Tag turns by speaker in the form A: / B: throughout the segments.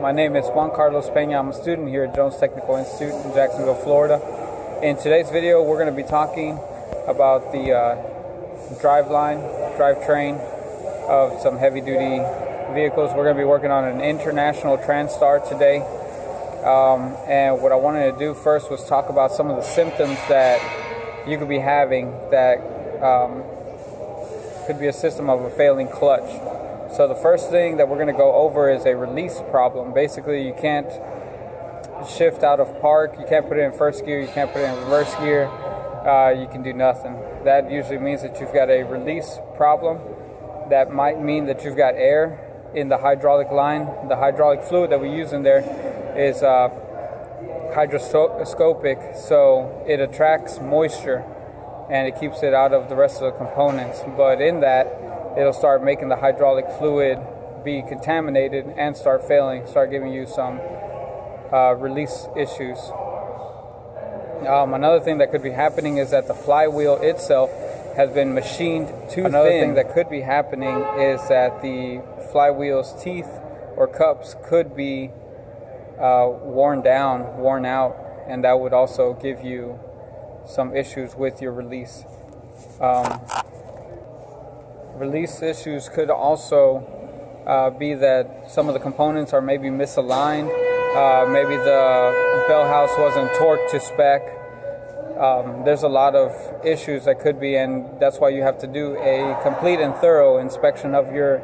A: My name is Juan Carlos Peña. I'm a student here at Jones Technical Institute in Jacksonville, Florida. In today's video, we're going to be talking about the drivetrain of some heavy-duty vehicles. We're going to be working on an international TranStar today. And what I wanted to do first was talk about some of the symptoms that you could be having that could be a system of a failing clutch. So the first thing that we're going to go over is a release problem. Basically, you can't shift out of park, you can't put it in first gear, you can't put it in reverse gear, you can do nothing. That usually means that you've got a release problem. That might mean that you've got air in the hydraulic line. The hydraulic fluid that we use in there is hydroscopic, so it attracts moisture and it keeps it out of the rest of the components. But in that, it'll start making the hydraulic fluid be contaminated and start failing, start giving you some release issues. Another thing that could be happening is that the flywheel itself has been machined too thin. Another thing that could be happening is that the flywheel's teeth or cups could be worn out, and that would also give you some issues with your release. Release issues could also be that some of the components are maybe misaligned. Maybe the bell house wasn't torqued to spec. There's a lot of issues that could be, and that's why you have to do a complete and thorough inspection of your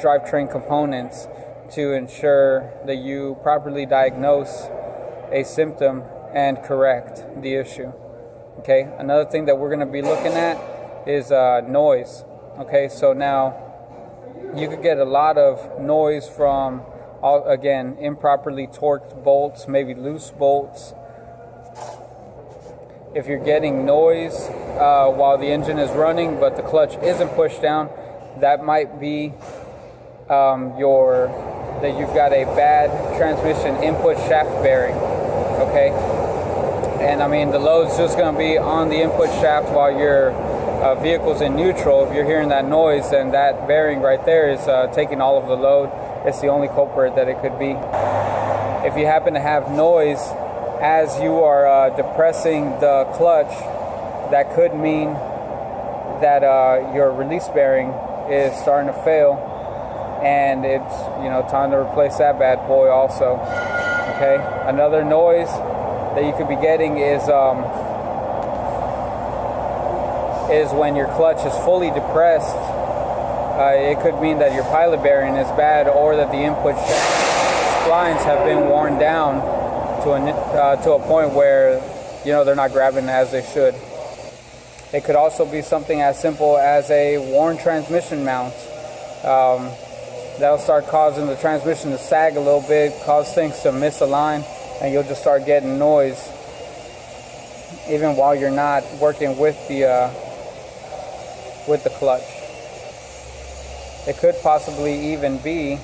A: drivetrain components to ensure that you properly diagnose a symptom and correct the issue. Okay, another thing that we're going to be looking at is noise. Okay, so now you could get a lot of noise from, again, improperly torqued bolts, maybe loose bolts. If you're getting noise while the engine is running but the clutch isn't pushed down, that might be that you've got a bad transmission input shaft bearing. Okay, and I mean the load's just going to be on the input shaft while your vehicle's in neutral. If you're hearing that noise, then that bearing right there is taking all of the load. It's the only culprit that it could be. If you happen to have noise as you are depressing the clutch, that could mean that your release bearing is starting to fail, and it's time to replace that bad boy also. Okay, another noise that you could be getting is when your clutch is fully depressed. It could mean that your pilot bearing is bad, or that the input splines have been worn down to a point where they're not grabbing as they should. It could also be something as simple as a worn transmission mount. That'll start causing the transmission to sag a little bit, cause things to misalign, and you'll just start getting noise even while you're not working with the clutch. It could possibly even be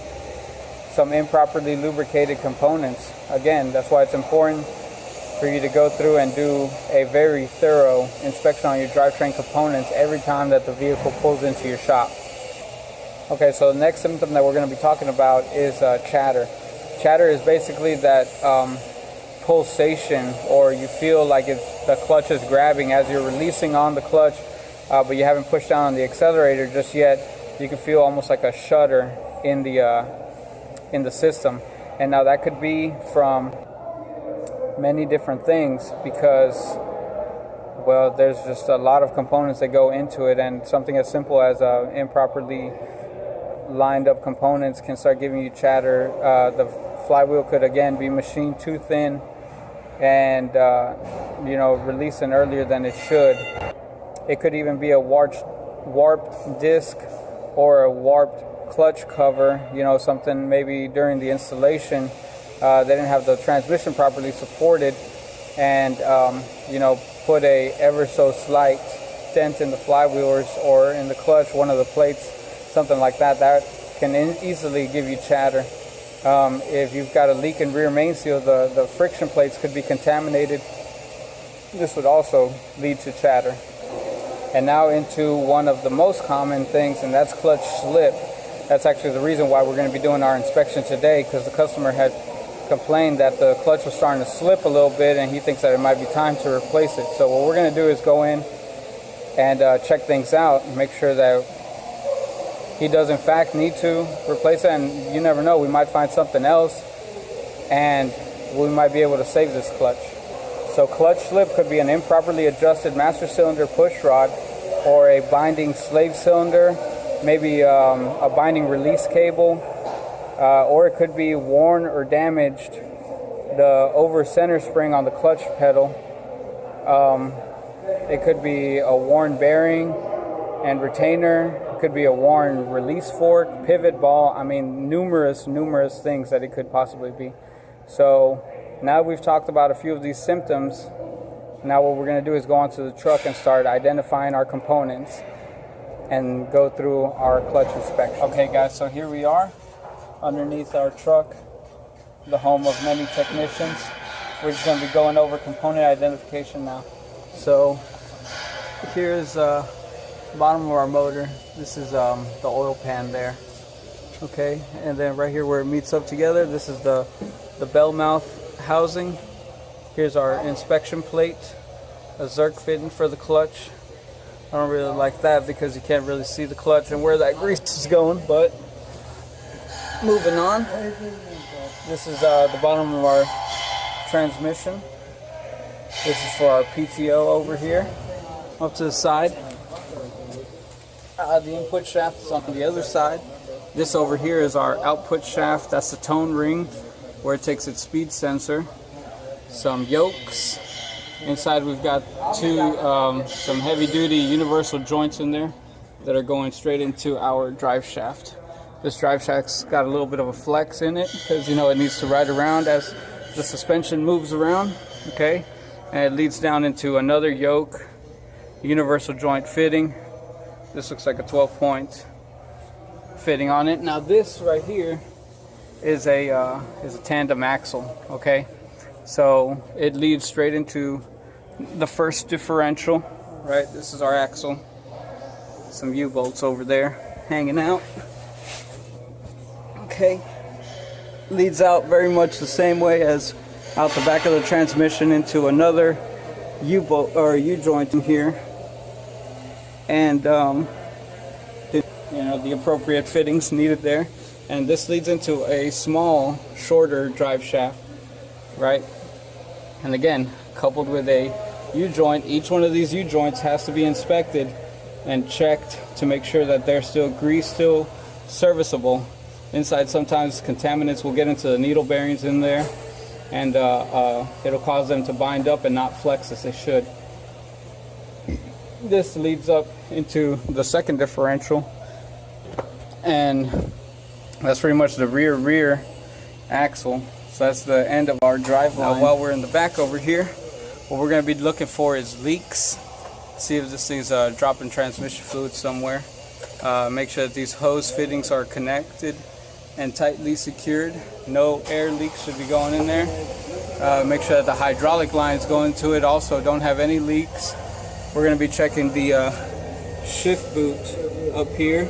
A: some improperly lubricated components. Again, that's why it's important for you to go through and do a very thorough inspection on your drivetrain components every time that the vehicle pulls into your shop. Okay, so the next symptom that we're going to be talking about is chatter. Chatter is basically that pulsation, or you feel like the clutch is grabbing as you're releasing on the clutch, but you haven't pushed down on the accelerator just yet. You can feel almost like a shudder in the system, and now that could be from many different things because, well, there's just a lot of components that go into it, and something as simple as improperly lined up components can start giving you chatter. The flywheel could again be machined too thin and releasing earlier than it should. It could even be a warped disc or a warped clutch cover, something maybe during the installation they didn't have the transmission properly supported, and put a ever so slight dent in the flywheels or in the clutch, one of the plates, something like that. That can easily give you chatter. If you've got a leak in rear main seal, the friction plates could be contaminated. This would also lead to chatter. And now into one of the most common things, and that's clutch slip. That's actually the reason why we're going to be doing our inspection today, because the customer had complained that the clutch was starting to slip a little bit and he thinks that it might be time to replace it. So what we're going to do is go in and check things out and make sure that he does in fact need to replace it. And you never know, we might find something else and we might be able to save this clutch. So clutch slip could be an improperly adjusted master cylinder push rod, or a binding slave cylinder, maybe a binding release cable, or it could be worn or damaged the over center spring on the clutch pedal. It could be a worn bearing and retainer. It could be a worn release fork, pivot ball. I mean, numerous things that it could possibly be. So now we've talked about a few of these symptoms. Now what we're going to do is go onto the truck and start identifying our components and go through our clutch inspection. Okay guys, so here we are underneath our truck, the home of many technicians. We're just going to be going over component identification now. So here's the bottom of our motor. This is the oil pan there. Okay, and then right here where it meets up together, this is the bell mouth housing. Here's our inspection plate, a Zerk fitting for the clutch. I don't really like that because you can't really see the clutch and where that grease is going, but moving on. This is the bottom of our transmission. This is for our PTO over here. Up to the side. The input shaft is on the other side. This over here is our output shaft. That's the tone ring where it takes its speed sensor. Some yokes. Inside we've got some heavy duty universal joints in there that are going straight into our drive shaft. This drive shaft's got a little bit of a flex in it because it needs to ride around as the suspension moves around. Okay, and it leads down into another yoke, universal joint fitting. This looks like a 12-point fitting on it. Now this right here is a tandem axle. Okay. So it leads straight into the first differential, right? This is our axle. Some U-bolts over there hanging out. Okay. Leads out very much the same way as out the back of the transmission into another U-bolt or U-joint in here. And the appropriate fittings needed there. And this leads into a small, shorter drive shaft, right? And again, coupled with a U-joint. Each one of these U-joints has to be inspected and checked to make sure that they're still still serviceable. Inside, sometimes contaminants will get into the needle bearings in there, and it'll cause them to bind up and not flex as they should. This leads up into the second differential, and that's pretty much the rear axle. So that's the end of our drive line. Now, while we're in the back over here, what we're going to be looking for is leaks. See if this thing's dropping transmission fluid somewhere. Make sure that these hose fittings are connected and tightly secured. No air leaks should be going in there. Make sure that the hydraulic lines going to it also don't have any leaks. We're going to be checking the shift boot up here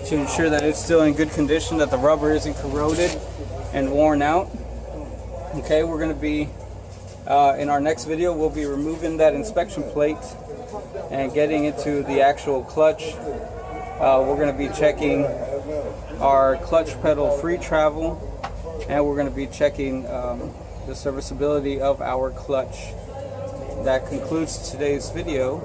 A: to ensure that it's still in good condition, that the rubber isn't corroded and worn out. Okay, we're going to be in our next video, we'll be removing that inspection plate and getting into the actual clutch. We're going to be checking our clutch pedal free travel, and we're going to be checking the serviceability of our clutch. That concludes today's video.